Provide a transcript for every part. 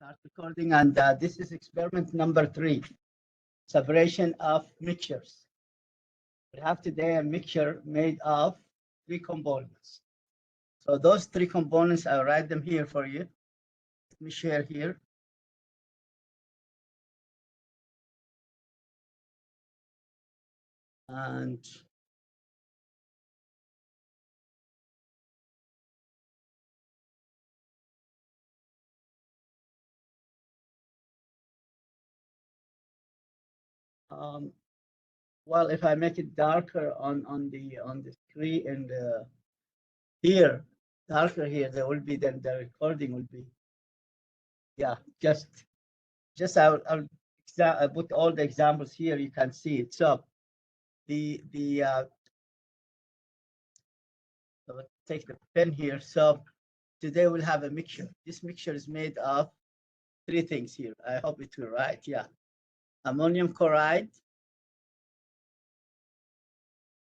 Start recording, and this is experiment number 3, separation of mixtures. We have today a mixture made of 3 components. So those 3 components, I'll write them here for you. Let me share here. And well, if I make it darker on the screen and here, darker here, there will be, then the recording will be, yeah, just I'll put all the examples here. You can see it. So so let's take the pen here. So today we'll have a mixture. This mixture is made of 3 things here. I hope it will right. Yeah, ammonium chloride,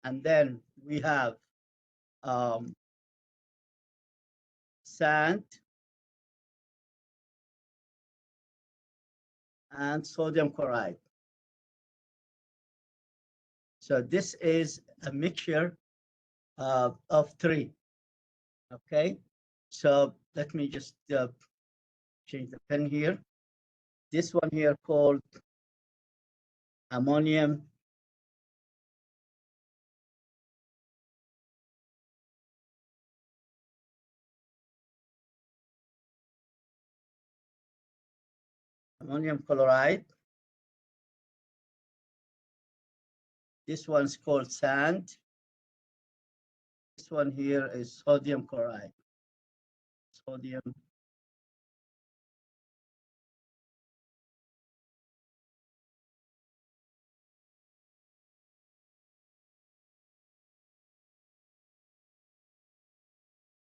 and then we have sand and sodium chloride. So this is a mixture of 3. Okay, so let me just change the pen here. This one here called ammonium chloride. This one's called sand. This one here is sodium chloride. Sodium.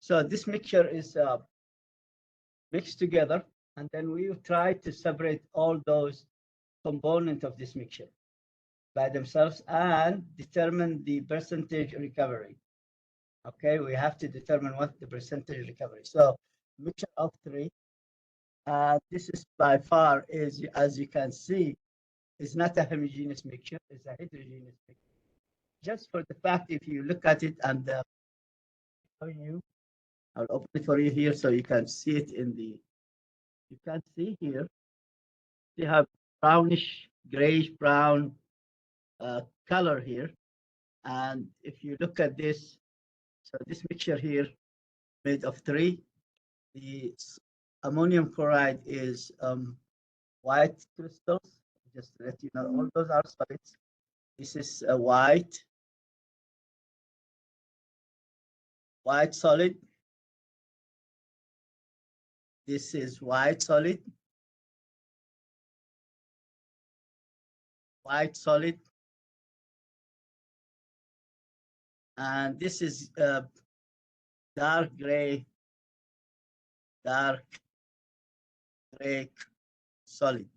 So this mixture is mixed together, and then we will try to separate all those components of this mixture by themselves and determine the percentage recovery. Okay, we have to determine what the percentage recovery. So mixture of 3. This is by far, is, as you can see, is not a homogeneous mixture, it's a heterogeneous mixture. Just for the fact, if you look at it and I'll open it for you here so you can see it in the, you can see here, you have brownish, grayish brown color here. And if you look at this, so this mixture here made of 3, the ammonium chloride is white crystals. Just to let you know, all those are solids. This is a white solid. This is white solid. White solid. And this is dark gray solid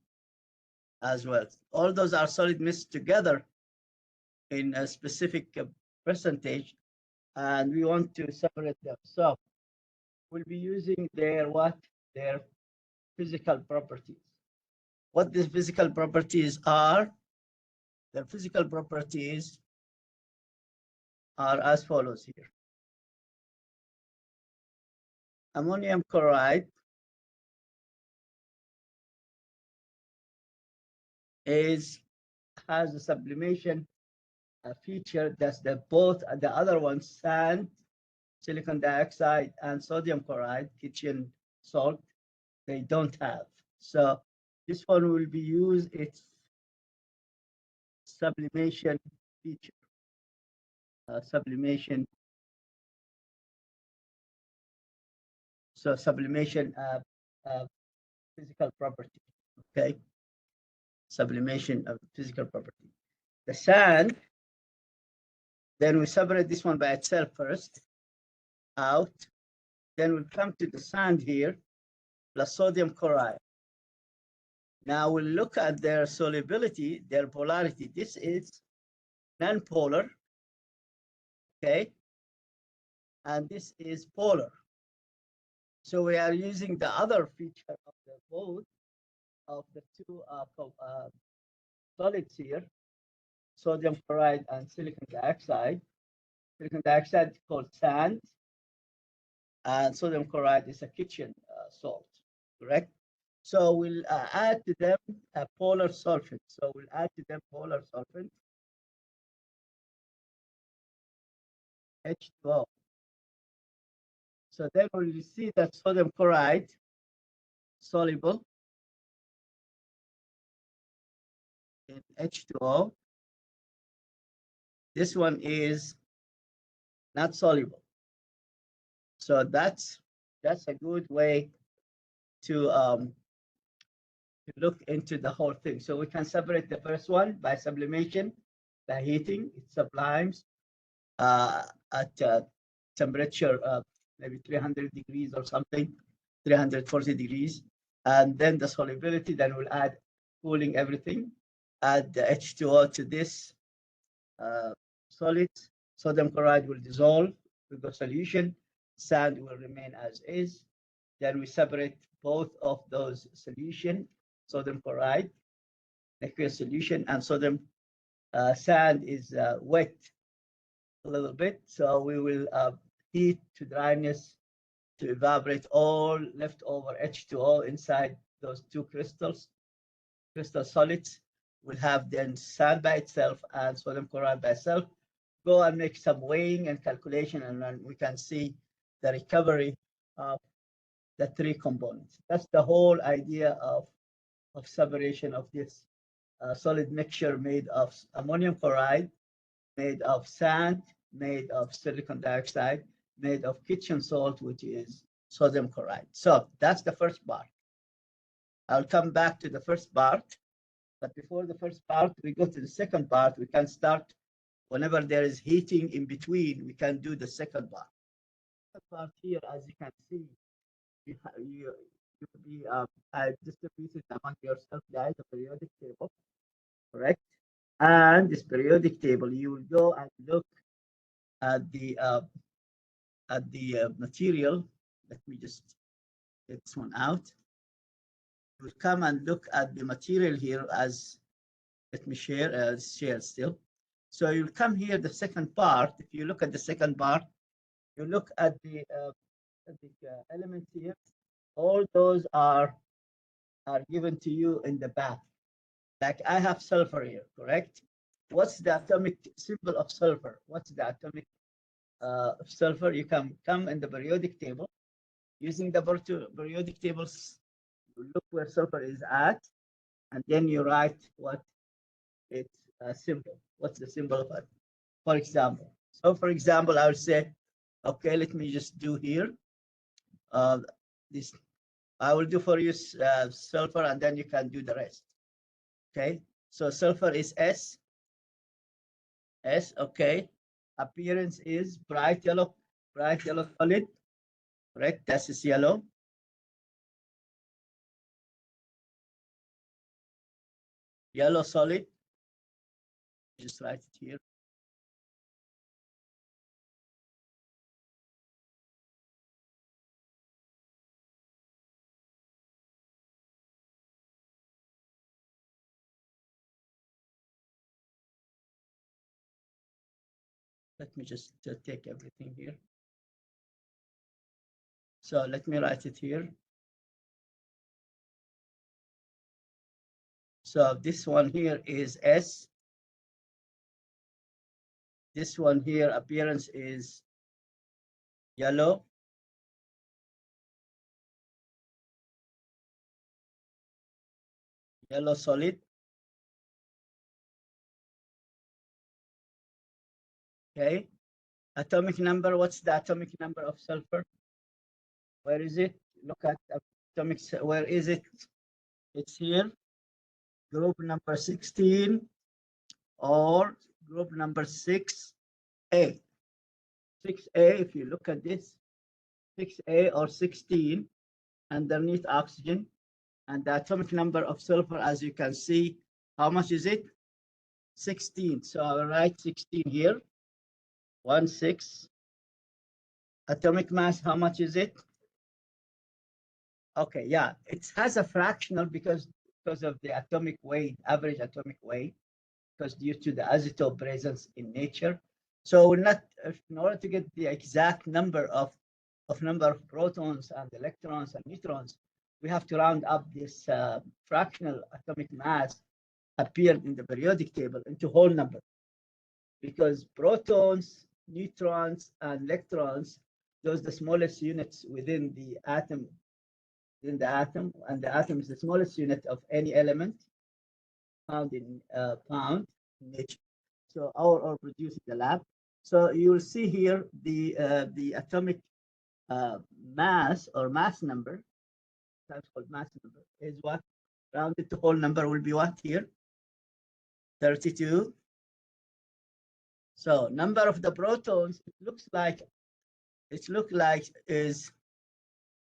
as well. All those are solid mixed together in a specific percentage, and we want to separate them. So we'll be using their physical properties. What these physical properties are? Their physical properties are as follows here. Ammonium chloride has a sublimation feature that's both the other ones, sand, silicon dioxide, and sodium chloride, kitchen salt, they don't have. So this one will be used its sublimation feature. Sublimation. So sublimation physical property. Okay. Sublimation of physical property. The sand, then we separate this one by itself first, out. Then we'll come to the sand here, plus sodium chloride. Now we'll look at their solubility, their polarity. This is non-polar, okay? And this is polar. So we are using the other feature of the both of the two solids here, sodium chloride and silicon dioxide. Silicon dioxide is called sand, and sodium chloride is a kitchen salt, correct? So we'll add to them a polar solvent. So we'll add to them polar solvent, H2O. So then we'll see that sodium chloride soluble in H2O. This one is not soluble. So that's a good way to look into the whole thing. So we can separate the first one by sublimation, by heating. It sublimes at temperature maybe 300 degrees or something, 340 degrees. And then the solubility, then we'll add cooling everything, add the H2O to this solid. Sodium chloride will dissolve with the solution. Sand will remain as is. Then we separate both of those solution, sodium chloride, aqueous solution, and sodium sand is wet a little bit. So we will heat to dryness to evaporate all leftover H2O inside those two crystal solids. We'll have then sand by itself and sodium chloride by itself. Go and make some weighing and calculation, and then we can see the recovery of the three components. That's the whole idea of separation of this solid mixture made of ammonium chloride, made of sand, made of silicon dioxide, made of kitchen salt, which is sodium chloride. So that's the first part. I'll come back to the first part, but before the first part, we go to the second part. We can start whenever there is heating in between, we can do the second part. The part here, as you can see, you be distributed among yourself, guys, a periodic table, correct? And this periodic table, you will go and look at the material. Let me just get this one out. You will come and look at the material here as, let me share still. So you'll come here, the second part. If you look at the second part, you look at the elements here. All those are given to you in the back. Like I have sulfur here, correct? What's the atomic symbol of sulfur? What's the atomic of sulfur? You can come in the periodic table. Using the periodic tables, you look where sulfur is at, and then you write what its symbol. What's the symbol of it? For example. So for example, I would say, okay, let me just do here. This I will do for you sulfur, and then you can do the rest. Okay, so sulfur is S. Okay. Appearance is bright yellow solid. Correct. That is yellow. Yellow solid. Just write it here. Let me just take everything here. So let me write it here. So this one here is S. This one here, appearance is yellow. Yellow solid. Okay. Atomic number, what's the atomic number of sulfur? Where is it? Look at atomic, where is it? It's here. Group number 16 or group number 6A. 6A, if you look at this, 6A or 16 underneath oxygen, and the atomic number of sulfur, as you can see, how much is it? 16. So I'll write 16 here. 16. Atomic mass, how much is it? Okay, yeah, it has a fractional because of the atomic weight, average atomic weight, because due to the isotope presence in nature. So we're not, in order to get the exact number of protons and electrons and neutrons, we have to round up this fractional atomic mass appeared in the periodic table into whole number, because protons, neutrons, and electrons, those the smallest units within the atom, and the atom is the smallest unit of any element found in nature. So or produced in the lab. So you'll see here the atomic mass or mass number, that's called mass number, is what rounded to whole number will be what here? 32. So number of the protons, it looks like is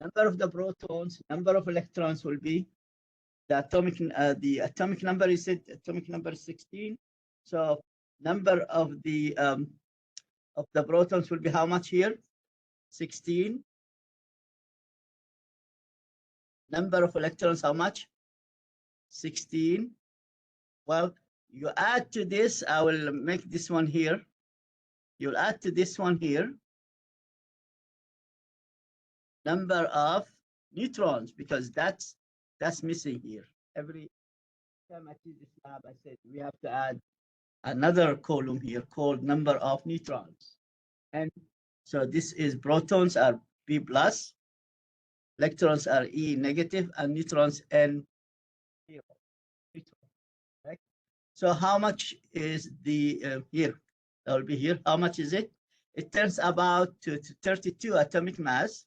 number of the protons, number of electrons will be the atomic number is atomic number 16. So number of the protons will be how much here? 16. Number of electrons, how much? 16. Well, you add to this, I will make this one here. You'll add to this one here number of neutrons, because that's missing here. Every time I see this lab, I said we have to add another column here called number of neutrons. And so this is protons are P plus, electrons are E negative, and neutrons N zero. Right? So how much is the here? That will be here. How much is it? It turns about to 32 atomic mass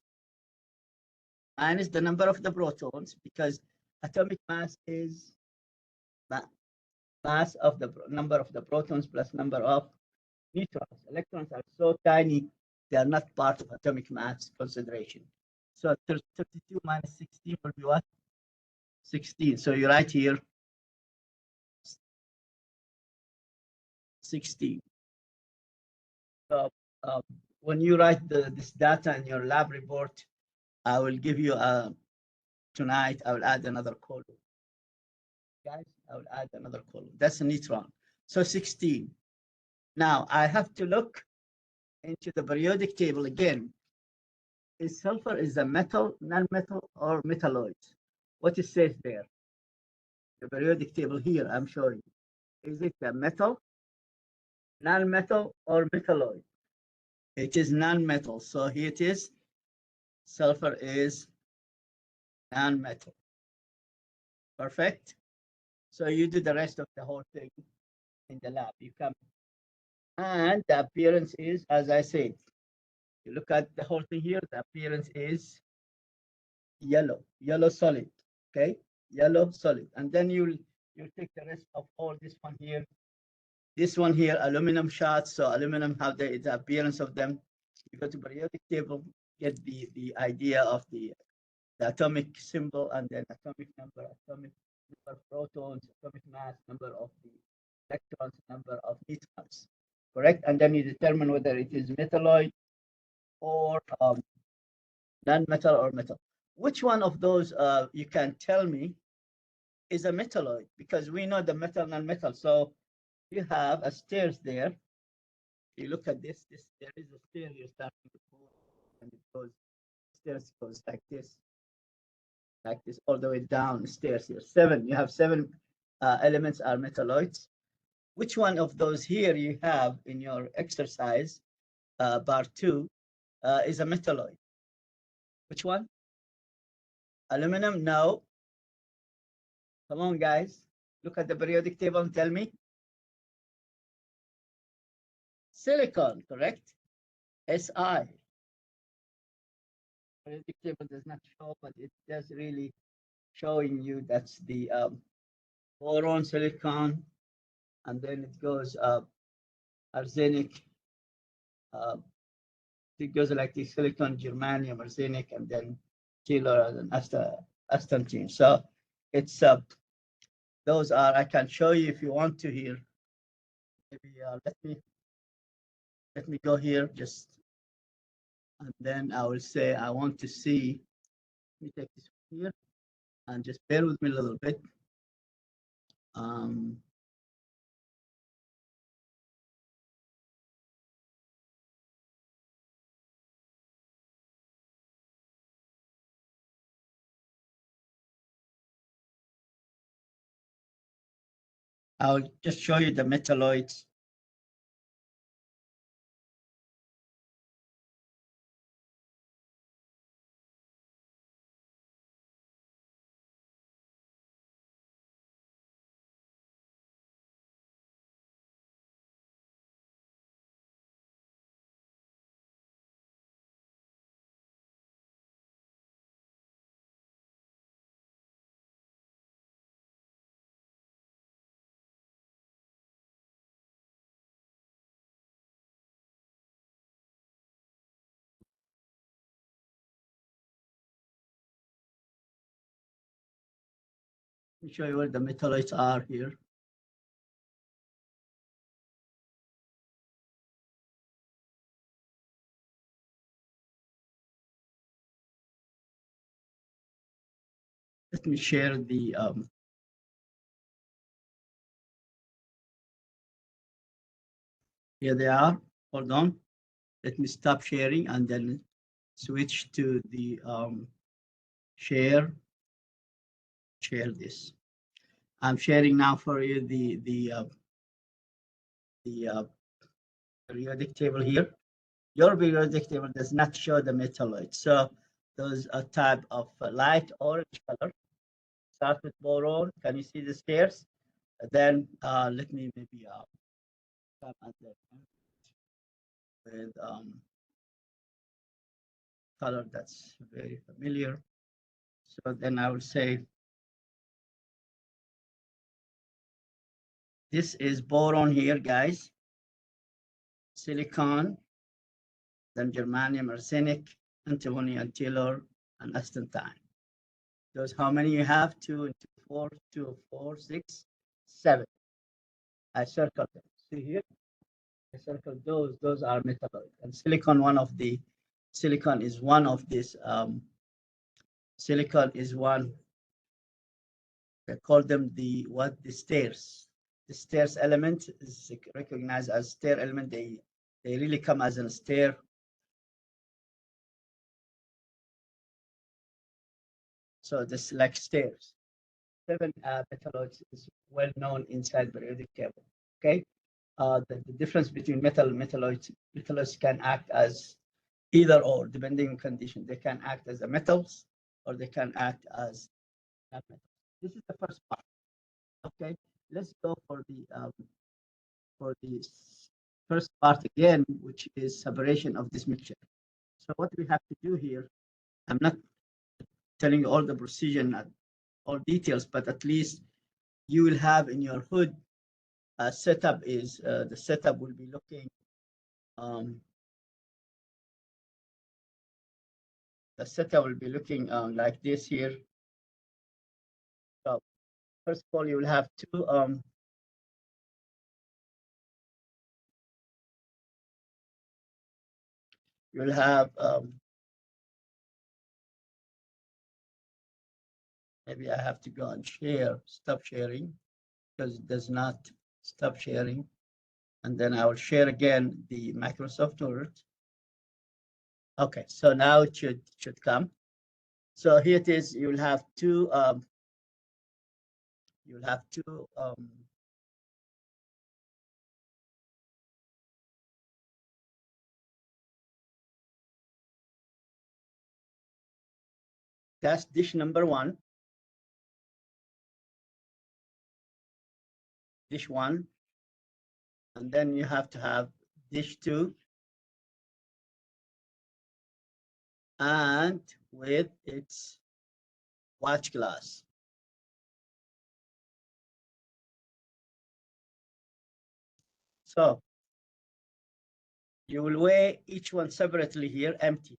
minus the number of the protons, because atomic mass is mass of the number of the protons plus number of neutrons. Electrons are so tiny, they are not part of atomic mass consideration. So 32 minus 16 will be what? 16. So you write here 16. So when you write this data in your lab report, I will give you tonight, I will add another column. Guys, I will add another column. That's a neutron. So 16. Now I have to look into the periodic table again. Is sulfur is a metal, non-metal, or metalloid? What it says there? The periodic table here I'm showing. Is it a metal, non-metal, or metalloid? It is non-metal. So here it is. Sulfur is non-metal. Perfect. So you do the rest of the whole thing in the lab. You come, and the appearance is, as I said, you look at the whole thing here, the appearance is yellow solid. Okay, yellow solid. And then you take the rest of all this one here. This one here, aluminum shots. So aluminum have the appearance of them. You go to periodic table, get the idea of the atomic symbol, and then atomic number of protons, atomic mass, number of the electrons, number of neutrons. Correct? And then you determine whether it is metalloid or non-metal or metal. Which one of those you can tell me is a metalloid? Because we know the metal, non-metal. So you have a stairs there. You look at this. There is a stair you're starting to pull, and it goes, stairs goes like this all the way down stairs here. You have seven elements are metalloids. Which one of those here you have in your exercise, bar 2, is a metalloid? Which one? Aluminum? No. Come on, guys. Look at the periodic table and tell me. Silicon, correct? Si. Periodic table does not show, but it does really showing you that's the boron, silicon, and then it goes arsenic. It goes like the silicon, germanium, arsenic, and then kilo and astatine. So it's those are, I can show you if you want to here. Maybe let me go here just, and then I will say I want to see. Let me take this here, and just bear with me a little bit. I'll just show you the metalloids. Let me show you where the metalloids are here. Let me share the here they are. Hold on. Let me stop sharing and then switch to the share this. I'm sharing now for you the periodic table here. Your periodic table does not show the metalloids. So those are type of light orange color. Start with boron. Can you see the stairs? Then let me maybe come at the with color that's very familiar. So then I will say this is boron here, guys. Silicon, then germanium, arsenic, antimony, and tellur, and astatine. Those how many you have? 2 and 2, 4, 2, 4, 6, 7. I circled them. See here? I circled those. Those are metalloid. And silicon, silicon is one of this. Silicon is one. They call them the stairs. The stairs element is recognized as stair element. They really come as a stair. So this like stairs. 7 metalloids is well known inside periodic table. Okay, the difference between metalloids can act as either or depending on condition. They can act as the metals or they can act as non-metals. This is the first part. Okay, let's go for the first part again, which is separation of this mixture. So what we have to do here, I'm not telling you all the procedure, not all details, but at least you will have in your hood setup is the setup will be looking the setup will be looking like this here. So first of all, you will have two you will have maybe I have to go and stop sharing because it does not stop sharing. And then I will share again the Microsoft Word. Okay, so now it should come. So here it is. You'll have two. You'll have two. That's dish number 1. Dish 1, and then you have to have dish 2, and with its watch glass. So you will weigh each one separately here, empty.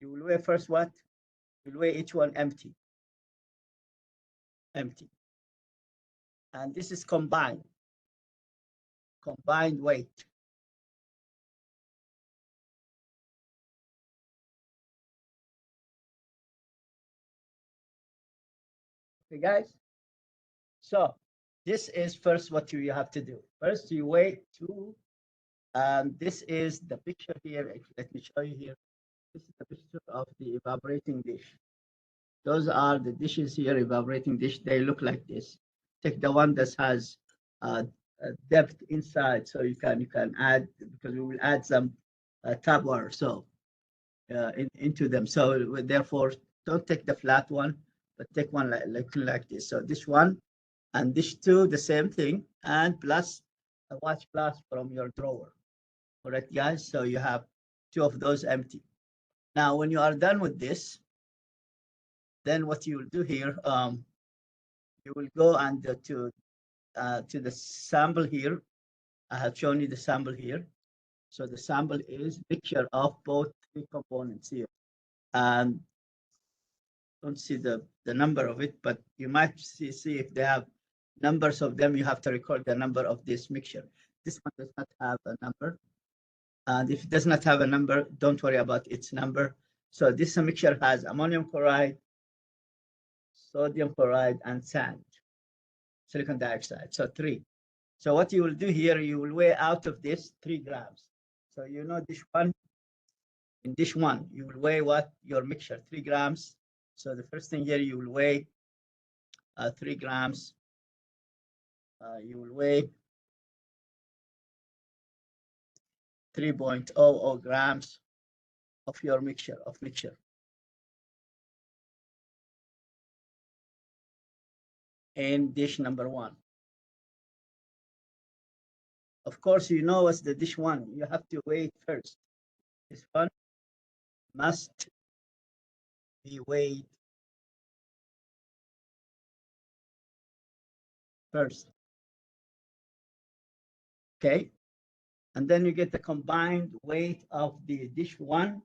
You will weigh first what? You will weigh each one empty. Empty. And this is combined weight. Okay, guys. So this is first what you have to do. First, you wait to. This is the picture here. Let me show you here. This is the picture of the evaporating dish. Those are the dishes here, evaporating dish. They look like this. Take the one that has depth inside, so you can add, because we will add some tap water so into them. So therefore, don't take the flat one, but take one like this. So this one and this two, the same thing, and plus a watch glass from your drawer. Correct, guys? So you have two of those empty. Now, when you are done with this, then what you will do here, you will go and to the sample here. I have shown you the sample here. So the sample is mixture of both three components here. And don't see the number of it, but you might see if they have numbers of them, you have to record the number of this mixture. This one does not have a number. And if it does not have a number, don't worry about its number. So this mixture has ammonium chloride, sodium chloride, and sand, silicon dioxide. So three. So what you will do here, you will weigh out of this 3 grams. So you know dish one, in dish one, you will weigh what? Your mixture, 3 grams. So the first thing here, you will weigh 3 grams. You will weigh 3.00 grams of your mixture, in dish number one. Of course, you know what's the dish one. You have to weigh it first. This one must be weighed first. Okay. And then you get the combined weight of the dish one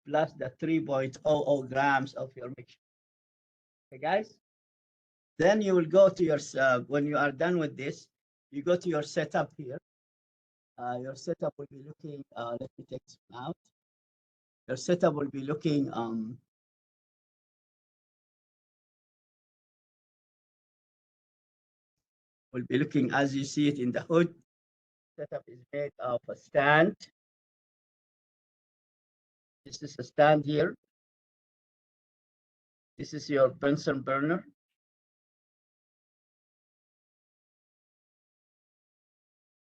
plus the 3.00 grams of your mixture. Okay, guys? Then you will go to your, when you are done with this, you go to your setup here. Your setup will be looking, let me take this out. Your setup will be looking, as you see it in the hood. Setup is made of a stand. This is a stand here. This is your Bunsen burner.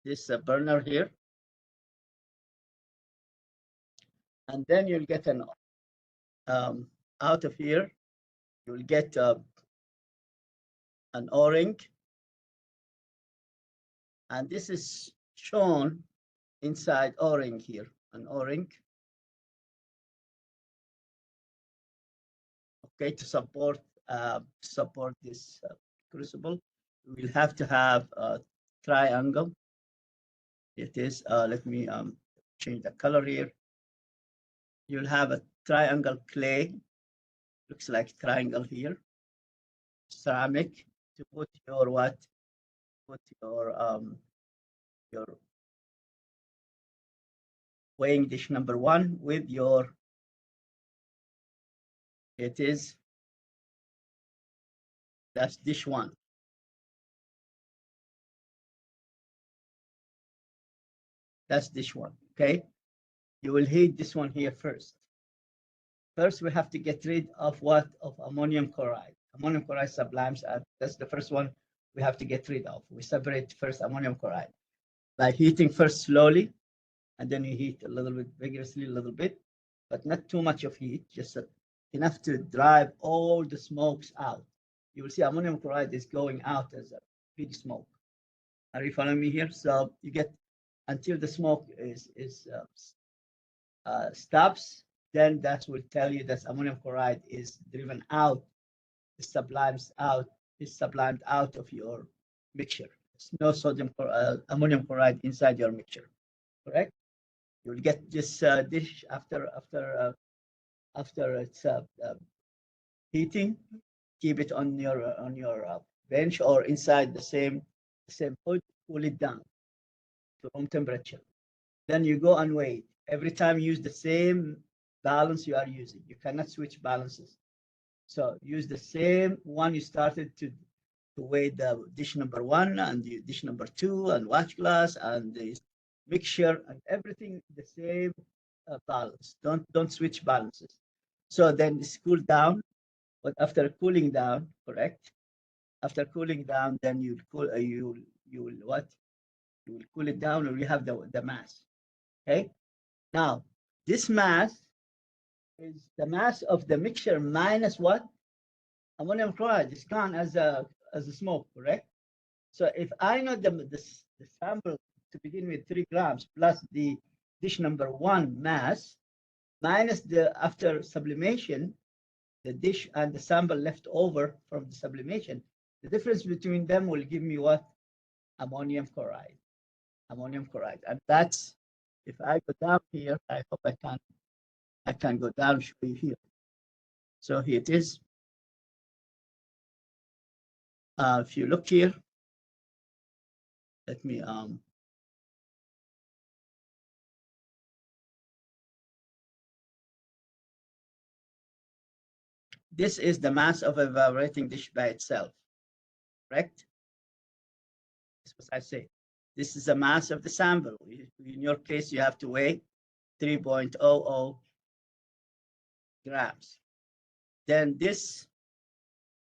This is a burner here. And then you'll get an, out of here, you'll get an O-ring. And this is shown inside O-ring here, an O-ring. Okay, to support this crucible, we will have to have a triangle. It is, let me change the color here. You'll have a triangle clay, looks like triangle here, ceramic, to put your what? Put your weighing dish number one with your, it is, that's dish one. That's dish one, okay? You will heat this one here first. First, we have to get rid of what? Of ammonium chloride. Ammonium chloride sublimes, and that's the first one we have to get rid of. We separate first ammonium chloride by heating first slowly, and then you heat a little bit vigorously, a little bit, but not too much of heat, just enough to drive all the smokes out. You will see ammonium chloride is going out as a big smoke. Are you following me here? So you get until the smoke stops, then that will tell you that ammonium chloride is driven out, is sublimed out of your mixture. There's no ammonium chloride inside your mixture, correct? You'll get this dish after it's heating. Keep it on your bench or inside the same hood. Cool it down to room temperature. Then you go and weigh. Every time you use the same balance you are using. You cannot switch balances. So use the same one you started to weigh the dish number 1 and the dish number 2 and watch glass and the mixture and everything the same balance. Don't switch balances. So then it's cooled down, but after cooling down, correct? After cooling down, then you'll cool you'll what? You will cool it down, or you have the mass. Okay. Now this mass is the mass of the mixture minus what? Ammonium chloride is gone as a smoke, correct? So if I know the sample to begin with 3 grams plus the dish number 1 mass minus the after sublimation, the dish and the sample left over from the sublimation, the difference between them will give me what? Ammonium chloride. Ammonium chloride. And that's, if I go down here, I hope I can go down, show you here. So here it is. If you look here, let me this is the mass of a evaporating dish by itself, correct? That's what I say. This is the mass of the sample. In your case, you have to weigh 3.00 grams. Then this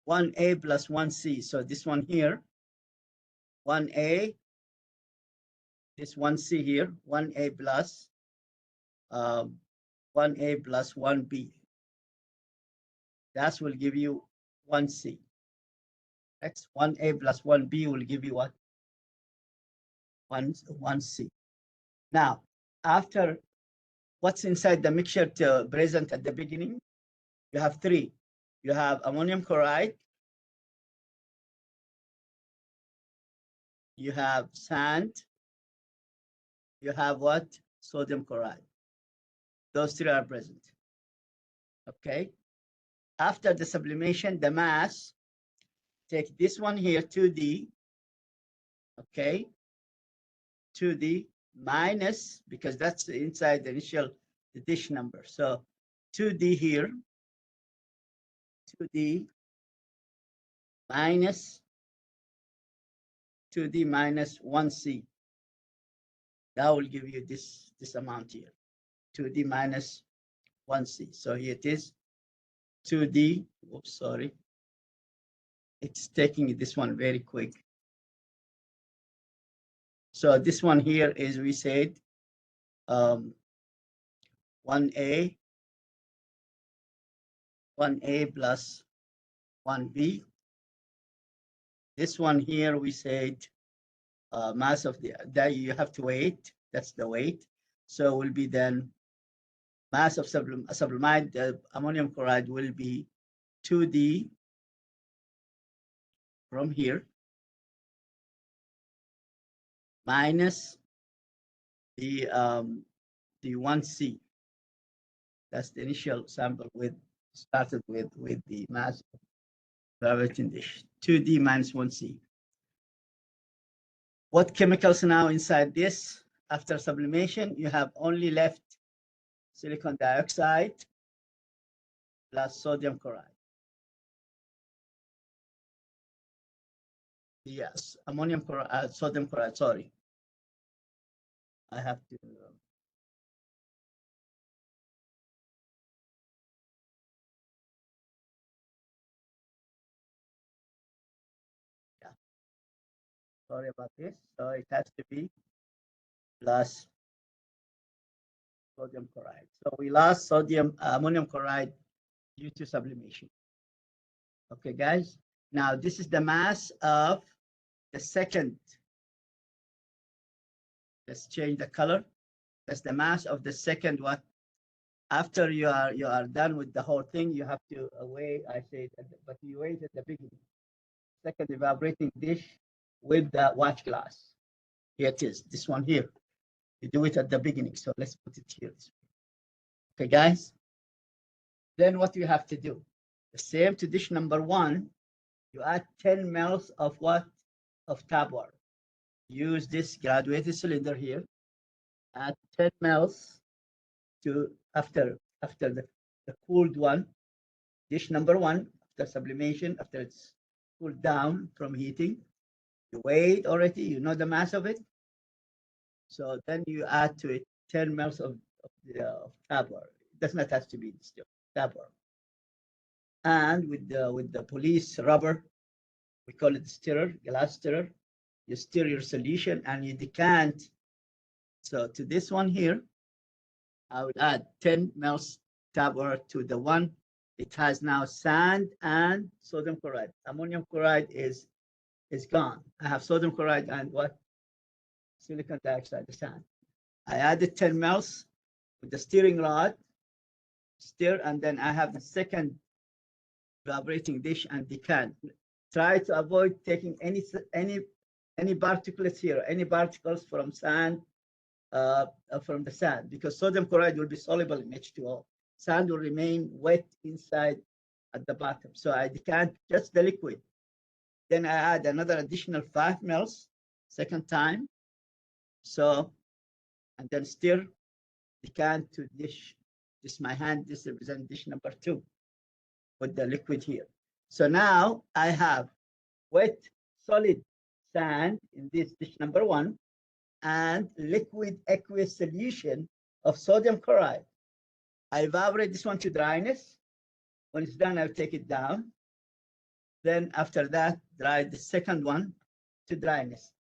1A plus 1C. So this one here, 1A, this 1C here, 1A plus 1A plus 1B. That will give you 1C. That's 1A plus 1B will give you what? 1C. Now, after what's inside the mixture to present at the beginning, you have 3. You have ammonium chloride, you have sand, you have what? Sodium chloride. Those 3 are present. Okay. After the sublimation, the mass, take this one here, 2D, okay, 2D minus, because that's inside the initial the dish number. So 2D here, 2D minus 2D minus 1C. That will give you this amount here, 2D minus 1C. So here it is, 2D, oops, sorry. It's taking this one very quick. So this one here is, we said, 1A plus 1B. This one here, we said mass of that you have to weight. That's the weight. So will be then mass of sublimate, the ammonium chloride will be 2D from here minus the 1C. That's the initial sample with started with the mass of evaporating dish. 2D minus 1C. What chemicals now inside this? After sublimation, you have only left silicon dioxide plus sodium chloride. Yes, ammonium chloride, sodium chloride, sorry. I have to. Yeah. Sorry about this. So it has to be plus sodium chloride. So we lost ammonium chloride due to sublimation. Okay, guys. Now this is the mass of the second. Let's change the color. That's the mass of the second what? After you are done with the whole thing, you have to weigh. I said, but you wait at the beginning. Second evaporating dish with the watch glass. Here it is. This one here. You do it at the beginning. So let's put it here. Okay, guys. Then what you have to do? The same to dish number 1. You add 10 mL of what? Of tap water. Use this graduated cylinder here. Add 10 mL to after the cooled one. dish number 1, after sublimation, after it's cooled down from heating, you weigh it already, you know the mass of it. So then you add to it 10 mL of tap water. It does not have to be distilled tap water. And with the police rubber, we call it stirrer, glass stirrer, you stir your solution and you decant. So to this one here, I will add 10 mL tap water to the one. It has now sand and sodium chloride. Ammonium chloride is gone. I have sodium chloride and what? Silicon dioxide, the sand. I added 10 mL with the stirring rod, stir, and then I have the second evaporating dish and decant. Try to avoid taking any particulates here, any particles from sand, from the sand, because sodium chloride will be soluble in H2O. Sand will remain wet inside at the bottom. So I decant just the liquid. Then I add another additional 5 mL, second time. So, and then stir, decant to dish. This is my hand, this represents dish number 2 with the liquid here. So now I have wet, solid sand in this dish number 1 and liquid aqueous solution of sodium chloride. I evaporate this one to dryness. When it's done, I'll take it down. Then after that, dry the second one to dryness.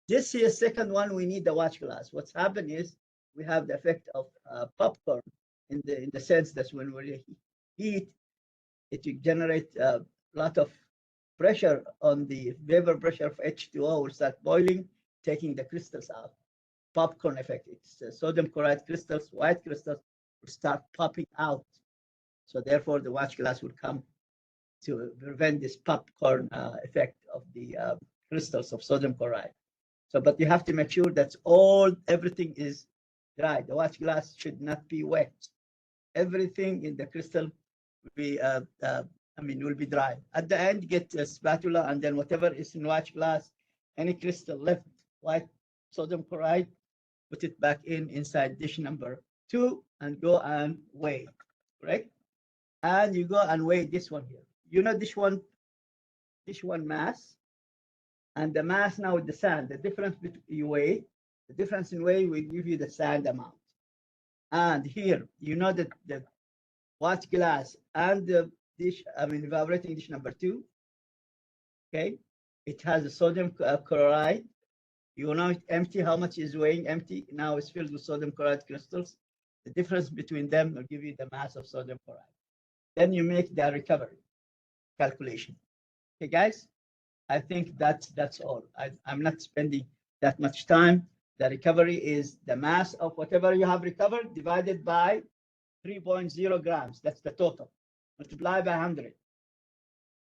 This here, second one, we need the watch glass. What's happened is we have the effect of popcorn in the sense that when we heat, it will generate a lot of pressure on the vapor pressure of H2O will start boiling, taking the crystals out. Popcorn effect. It's sodium chloride crystals, white crystals will start popping out. So therefore, the watch glass will come to prevent this popcorn effect of the crystals of sodium chloride. So, but you have to make sure that everything is dry. The watch glass should not be wet. Everything in the crystal will be, will be dry. At the end, get a spatula, and then whatever is in watch glass, any crystal left, white sodium chloride, put it back inside dish number 2 and go and weigh, correct? And you go and weigh this one here. You know dish one mass, and the mass now with the sand. The difference between you weigh, the difference in weight will give you the sand amount. And here, you know that the watch glass and the dish, evaporating dish number 2. Okay, it has a sodium chloride. You know it empty. How much is weighing empty? Now it's filled with sodium chloride crystals. The difference between them will give you the mass of sodium chloride. Then you make the recovery calculation. Okay, guys, I think that's all. I'm not spending that much time. The recovery is the mass of whatever you have recovered divided by 3.0 grams. That's the total. Multiply by 100.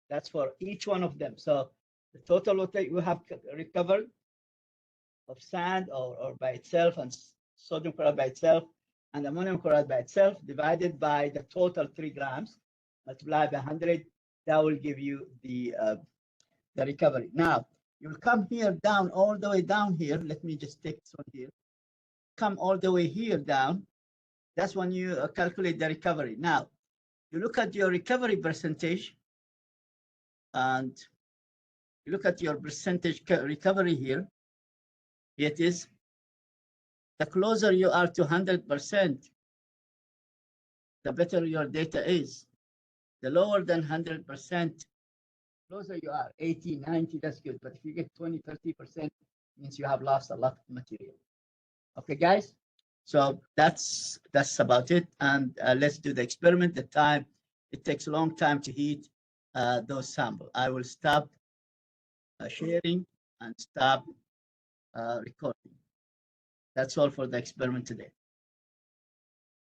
That's for each one of them. So the total what you have recovered of sand or by itself, and sodium chloride by itself, and ammonium chloride by itself, divided by the total 3 grams, multiplied by 100, that will give you the recovery. Now, you'll come here down, all the way down here. Let me just take this one here. Come all the way here down. That's when you calculate the recovery. Now, you look at your recovery percentage, and you look at your percentage recovery here. It is the closer you are to 100%, the better your data is. The lower than 100%, closer you are, 80, 90, that's good. But if you get 20, 30%, means you have lost a lot of material. Okay, guys? So that's about it. And let's do the experiment. The time, it takes a long time to heat those samples. I will stop sharing and stop recording. That's all for the experiment today.